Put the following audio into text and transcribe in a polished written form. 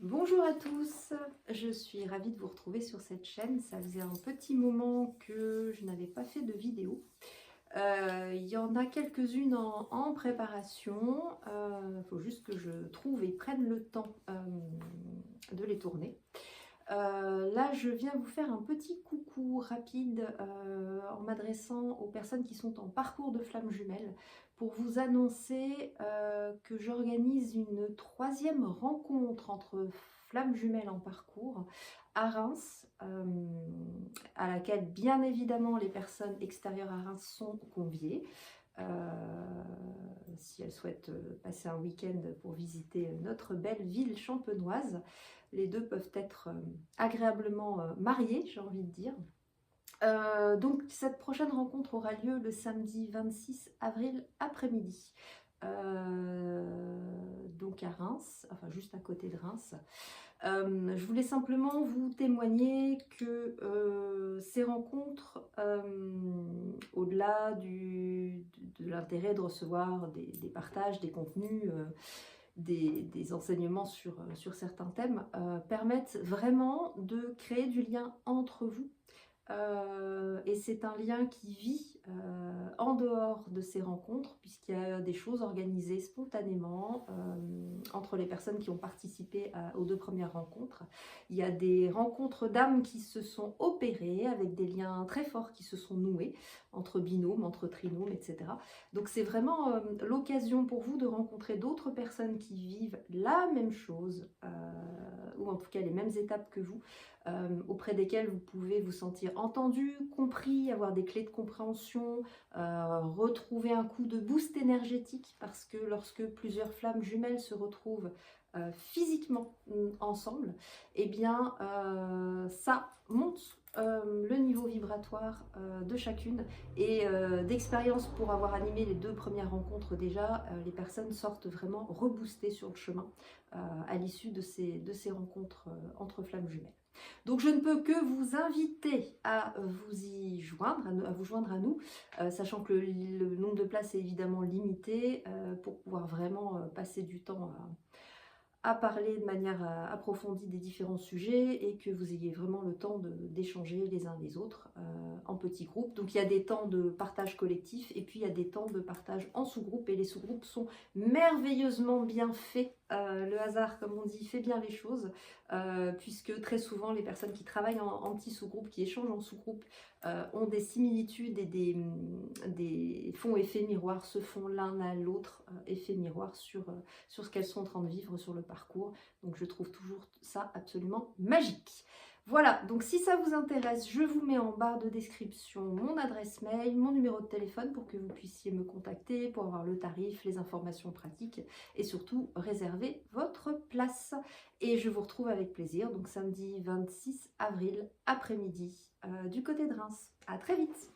Bonjour à tous, je suis ravie de vous retrouver sur cette chaîne. Ça faisait un petit moment que je n'avais pas fait de vidéo. Il y en a quelques-unes en préparation. Il faut juste que je trouve et prenne le temps de les tourner. Là, je viens vous faire un petit coucou rapide en m'adressant aux personnes qui sont en parcours de flammes jumelles pour vous annoncer que j'organise une troisième rencontre entre flammes jumelles en parcours à Reims, à laquelle bien évidemment les personnes extérieures à Reims sont conviées. Si elles souhaitent passer un week-end pour visiter notre belle ville champenoise. Les deux peuvent être agréablement mariés, j'ai envie de dire. Donc cette prochaine rencontre aura lieu le samedi 26 avril après-midi. Donc à Reims, enfin juste à côté de Reims. Je voulais simplement vous témoigner que ces rencontres, au-delà de l'intérêt de recevoir des partages, des contenus, des enseignements sur certains thèmes, permettent vraiment de créer du lien entre vous. Et c'est un lien qui vit en dehors de ces rencontres, puisqu'il y a des choses organisées spontanément entre les personnes qui ont participé aux deux premières rencontres. Il y a des rencontres d'âmes qui se sont opérées, avec des liens très forts qui se sont noués, entre binômes, entre trinômes, etc. Donc c'est vraiment l'occasion pour vous de rencontrer d'autres personnes qui vivent la même chose, ou en tout cas les mêmes étapes que vous, auprès desquels vous pouvez vous sentir entendu, compris, avoir des clés de compréhension, retrouver un coup de boost énergétique, parce que lorsque plusieurs flammes jumelles se retrouvent physiquement ensemble, eh bien ça monte le niveau vibratoire de chacune, et d'expérience, pour avoir animé les deux premières rencontres déjà, les personnes sortent vraiment reboostées sur le chemin à l'issue de ces rencontres entre flammes jumelles. Donc je ne peux que vous inviter à vous y joindre, à vous joindre à nous, sachant que le nombre de places est évidemment limité, pour pouvoir vraiment passer du temps à parler de manière approfondie des différents sujets, et que vous ayez vraiment le temps d'échanger les uns les autres en petits groupes. Donc il y a des temps de partage collectif, et puis il y a des temps de partage en sous-groupe, et les sous-groupes sont merveilleusement bien faits. Le hasard, comme on dit, fait bien les choses, puisque très souvent les personnes qui travaillent en petits sous-groupes, qui échangent en sous-groupe, ont des similitudes et des fonds effets miroirs, se font l'un à l'autre effet miroir sur ce qu'elles sont en train de vivre sur le parcours. Donc je trouve toujours ça absolument magique. Voilà, donc si ça vous intéresse, je vous mets en barre de description mon adresse mail, mon numéro de téléphone, pour que vous puissiez me contacter, pour avoir le tarif, les informations pratiques, et surtout réserver votre place. Et je vous retrouve avec plaisir, donc samedi 26 avril après-midi, du côté de Reims. À très vite!